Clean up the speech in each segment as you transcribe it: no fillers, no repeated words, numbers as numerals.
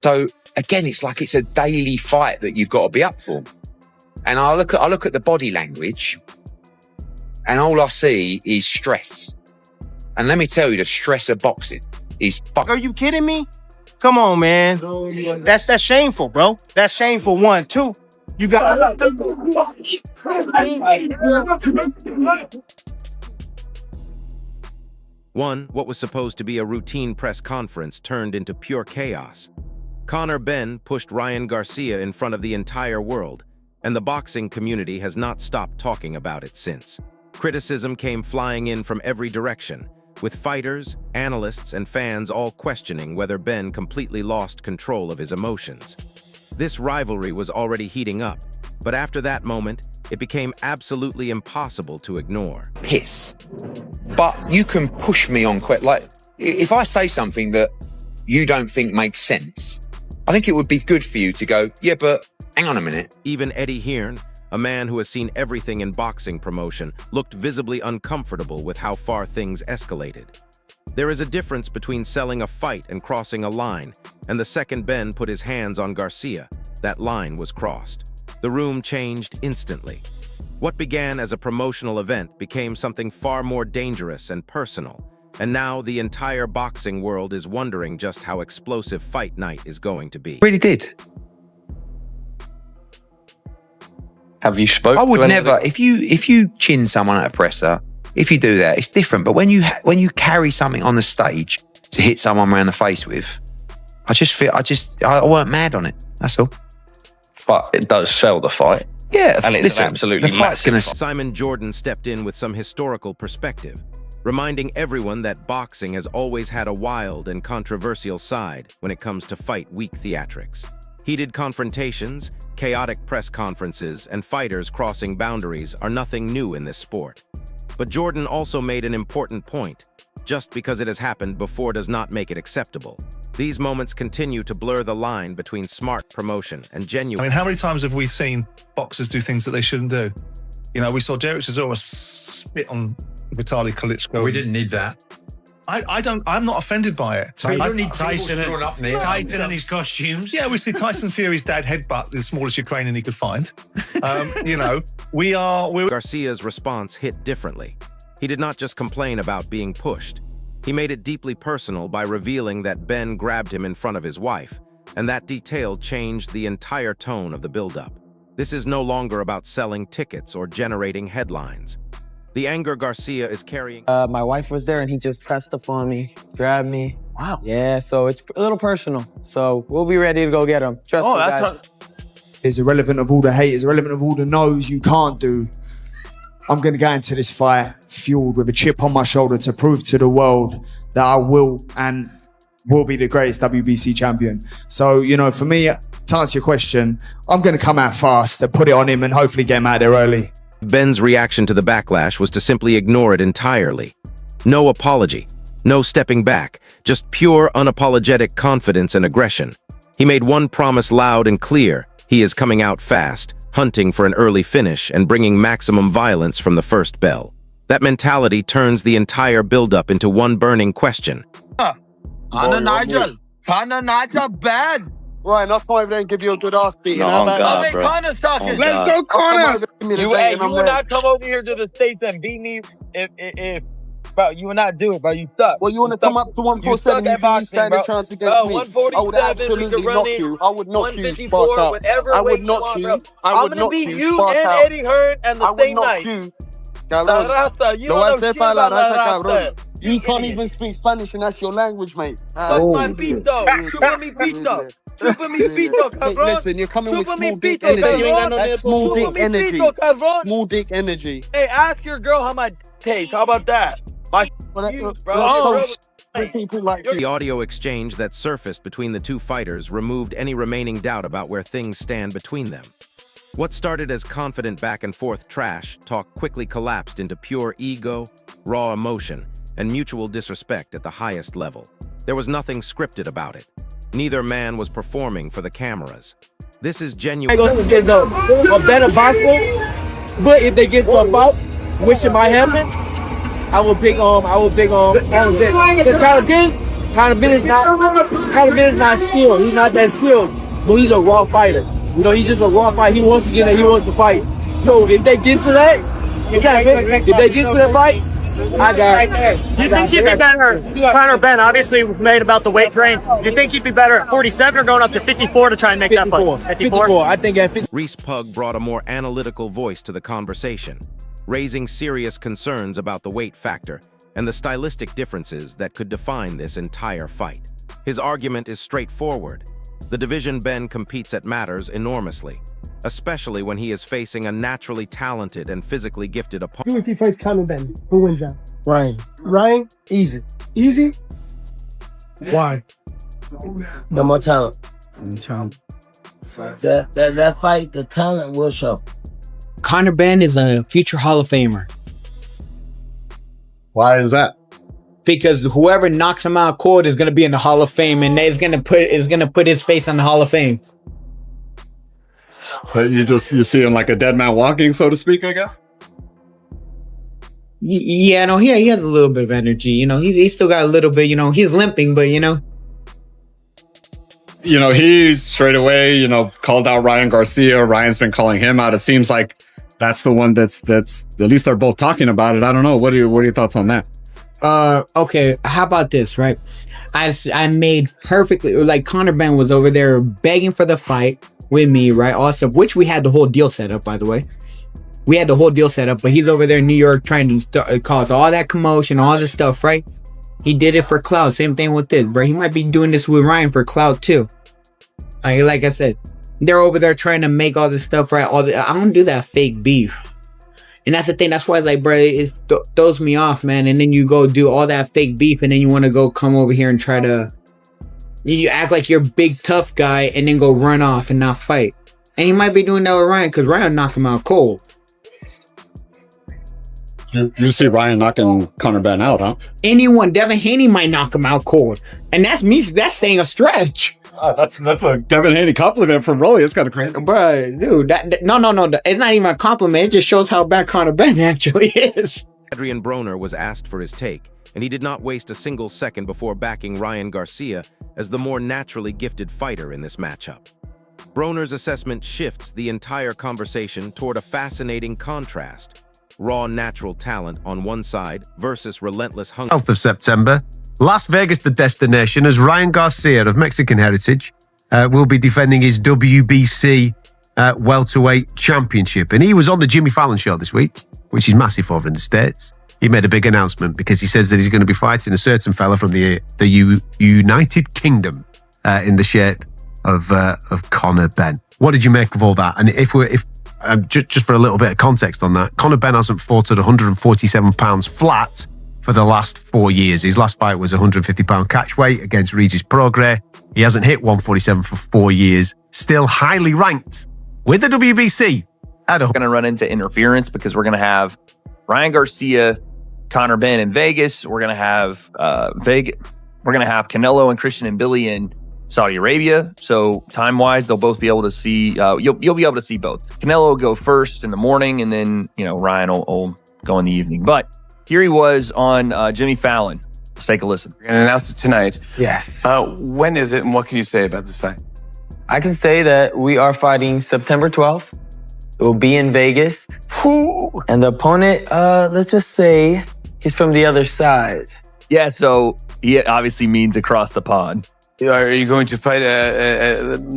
So again, it's like it's a daily fight that you've got to be up for. And I look at the body language, and all I see is stress. And let me tell you, the stress of boxing is Are you kidding me? Come on, man. That's shameful, bro. That's shameful. 1, 2. You got. What was supposed to be a routine press conference turned into pure chaos. Conor Benn pushed Ryan Garcia in front of the entire world, and the boxing community has not stopped talking about it since. Criticism came flying in from every direction, with fighters, analysts, and fans all questioning whether Benn completely lost control of his emotions. This rivalry was already heating up, but after that moment, it became absolutely impossible to ignore. piss. But you can push me on like, if I say something that you don't think makes sense, I think it would be good for you to go, yeah, but hang on a minute. Even Eddie Hearn, a man who has seen everything in boxing promotion, looked visibly uncomfortable with how far things escalated. There is a difference between selling a fight and crossing a line, and the second Benn put his hands on Garcia, that line was crossed. The room changed instantly. What began as a promotional event became something far more dangerous and personal, and now the entire boxing world is wondering just how explosive fight night is going to be. Really did. Have you spoken? I would never, if you chin someone at a presser, if you do that, it's different. But when you carry something on the stage to hit someone around the face with, I weren't mad on it. That's all. But it does sell the fight. Yeah, and it's absolutely the fight's massive. Simon Jordan stepped in with some historical perspective, reminding everyone that boxing has always had a wild and controversial side when it comes to fight week theatrics. Heated confrontations, chaotic press conferences, and fighters crossing boundaries are nothing new in this sport. But Jordan also made an important point. Just because it has happened before does not make it acceptable. These moments continue to blur the line between smart promotion and genuine. I mean, how many times have we seen boxers do things that they shouldn't do? You know, we saw Derek Chisora spit on Vitaly Klitschko. We didn't need that. I'm not offended by it. You don't need Tyson and his costumes. Yeah, we see Tyson Fury's dad headbutt the smallest Ukrainian he could find. You know, we're Garcia's response hit differently. He did not just complain about being pushed. He made it deeply personal by revealing that Benn grabbed him in front of his wife, and that detail changed the entire tone of the buildup. This is no longer about selling tickets or generating headlines. The anger Garcia is carrying... My wife was there and he just pressed up on me, grabbed me. Wow. Yeah, so it's a little personal. So we'll be ready to go get him. Trust me, that's guys. It's irrelevant of all the hate, it's irrelevant of all the no's you can't do. I'm going to go into this fight fueled with a chip on my shoulder to prove to the world that I will be the greatest WBC champion. So, you know, for me, to answer your question, I'm going to come out fast and put it on him and hopefully get him out there early. Benn's reaction to the backlash was to simply ignore it entirely. No apology, no stepping back, just pure, unapologetic confidence and aggression. He made one promise loud and clear: he is coming out fast, hunting for an early finish and bringing maximum violence from the first bell. That mentality turns the entire buildup into one burning question. Conor Nigel bad. Ryan, I'll come over there and give you a good ass beating. No, God, bro. Conor's talking. Let's go, Conor! You would not come over here to the States and beat me if bro, you would not do it, bro. You suck. Well, you want to come up to 147 and you stand a chance against me? 147, I would absolutely knock you. I would knock you, Spark out. I would knock you. I'm going to beat you and Eddie Hearn and the same night. La raza, you can't even speak Spanish and that's your language, mate. That's my beat, though. Chúpame pito. Chúpame pito, cabrón. Listen, you're coming with small dick energy. That's small dick energy. Small dick energy. Hey, ask your girl how my tastes. How about that? My people like you. The audio exchange that surfaced between the two fighters removed any remaining doubt about where things stand between them. What started as confident back-and-forth trash talk quickly collapsed into pure ego, raw emotion, and mutual disrespect at the highest level. There was nothing scripted about it. Neither man was performing for the cameras. This is genuine. I go get a better boxer, but if they get to a bout, which it might happen, I will big Because Conor Benn, Conor Benn is not skilled. He's not that skilled, but he's a raw fighter. You know, he's just a raw fighter. He wants to get there. He wants to fight. So if they get to that, if they get to that fight, I got it. Do you think he'd be better? Conor Benn obviously made about the weight drain. Do you think he'd be better at 47 or going up to 54 to try and make 54, that fight? 54. I think at 50. Reese Pugh brought a more analytical voice to the conversation, raising serious concerns about the weight factor and the stylistic differences that could define this entire fight. His argument is straightforward. The division Ben competes at matters enormously, especially when he is facing a naturally talented and physically gifted opponent. Who if he fights Conor Benn? Who wins that? Ryan. Ryan? Easy. Easy? Why? No more talent. That fight, the talent will show. Conor Benn is a future Hall of Famer. Why is that? Because whoever knocks him out cold is gonna be in the Hall of Fame, and is gonna put his face on the Hall of Fame. So you see him like a dead man walking, so to speak, I guess. Yeah, no, he has a little bit of energy. You know, he's still got a little bit. You know, he's limping, but you know. He straight away, called out Ryan Garcia. Ryan's been calling him out. It seems like that's the one that's at least they're both talking about it. I don't know. What are your thoughts on that? Okay, how about this, right? I made perfectly, like Conor Benn was over there begging for the fight with me, right? Also, which we had the whole deal set up, by the way. We had the whole deal set up, but he's over there in New York trying to cause all that commotion, all this stuff, right? He did it for clout. Same thing with this, bro. He might be doing this with Ryan for clout too. Like I said, they're over there trying to make all this stuff right. I don't do that fake beef. And that's the thing. That's why it's like, bro, it throws me off, man. And then you go do all that fake beef, and then you want to go come over here and try to, you act like you're a big tough guy, and then go run off and not fight. And he might be doing that with Ryan because Ryan knocked him out cold. You see Ryan knocking Conor Benn out, huh? Anyone, Devin Haney might knock him out cold, and that's me. That's saying a stretch. That's a Devin Haney compliment from Rolly. It's kind of crazy, bro, dude. No. It's not even a compliment. It just shows how bad Conor Benn actually is. Adrian Broner was asked for his take, and he did not waste a single second before backing Ryan Garcia as the more naturally gifted fighter in this matchup. Broner's assessment shifts the entire conversation toward a fascinating contrast. Raw natural talent on one side versus relentless hunger. 12th of September, Las Vegas, the destination, as Ryan Garcia of Mexican heritage will be defending his WBC welterweight championship. And he was on the Jimmy Fallon show this week, which is massive over in the States. He made a big announcement because he says that he's going to be fighting a certain fella from the United Kingdom in the shape of Conor Benn. What did you make of all that? And if just for a little bit of context on that, Conor Benn hasn't fought at 147 pounds flat for the last 4 years. His last fight was 150 pound catch weight against Regis Prograis. He hasn't hit 147 for 4 years. Still highly ranked with the WBC. We're going to run into interference because we're going to have Ryan Garcia, Conor Benn in Vegas. We're going to have We're going to have Canelo and Christian and Billy in Saudi Arabia. So time-wise, they'll both be able to see, you'll be able to see both. Canelo will go first in the morning, and then, Ryan will go in the evening. But here he was on Jimmy Fallon. Let's take a listen. We're going to announce it tonight. Yes. When is it, and what can you say about this fight? I can say that we are fighting September 12th. It will be in Vegas. And the opponent, let's just say he's from the other side. Yeah, so he obviously means across the pond. Are you going to fight?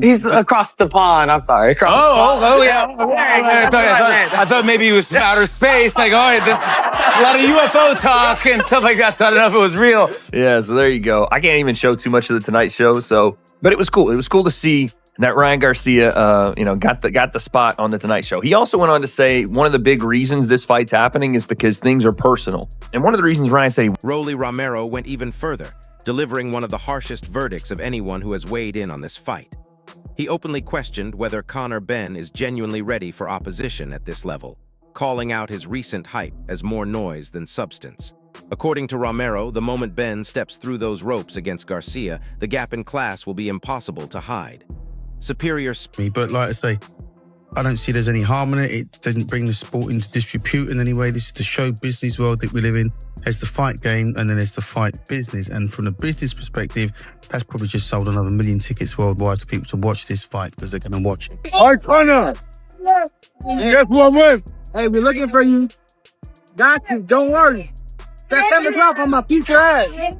He's across the pond. I'm sorry. Yeah. I thought maybe he was from outer space. Like, all right, this is a lot of UFO talk and stuff like that. So I don't know if it was real. Yeah, so there you go. I can't even show too much of the Tonight Show. But it was cool. It was cool to see that Ryan Garcia, got the spot on the Tonight Show. He also went on to say one of the big reasons this fight's happening is because things are personal. And one of the reasons Ryan say Rolly Romero went even further, delivering one of the harshest verdicts of anyone who has weighed in on this fight. He openly questioned whether Conor Benn is genuinely ready for opposition at this level, calling out his recent hype as more noise than substance. According to Romero, the moment Benn steps through those ropes against Garcia, the gap in class will be impossible to hide. Superior but like I say, I don't see there's any harm in it. It doesn't bring the sport into disrepute in any way. This is the show business world that we live in. There's the fight game and then there's the fight business. And from a business perspective, that's probably just sold another 1 million tickets worldwide to people to watch this fight because they're going to watch it. All right, Conor. Guess who I'm with? Hey, we're looking for you. Got you. Don't worry. September 12th on my future ass.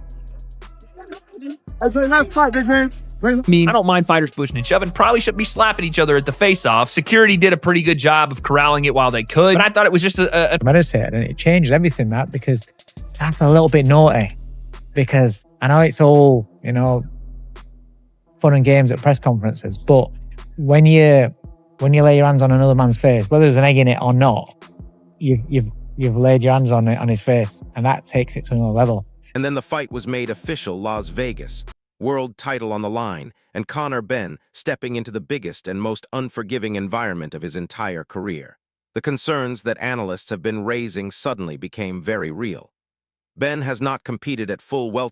That's a nice fight, this man. I don't mind fighters pushing and shoving. Probably should be slapping each other at the face-off. Security did a pretty good job of corralling it while they could. But I thought it was just a meditate, and it changed everything, that, because that's a little bit naughty. Because I know it's all, fun and games at press conferences, but when you lay your hands on another man's face, whether there's an egg in it or not, you've laid your hands on his face, and that takes it to another level. And then the fight was made official Las Vegas. World title on the line, and Conor Benn stepping into the biggest and most unforgiving environment of his entire career. The concerns that analysts have been raising suddenly became very real. Benn has not competed at full welterweight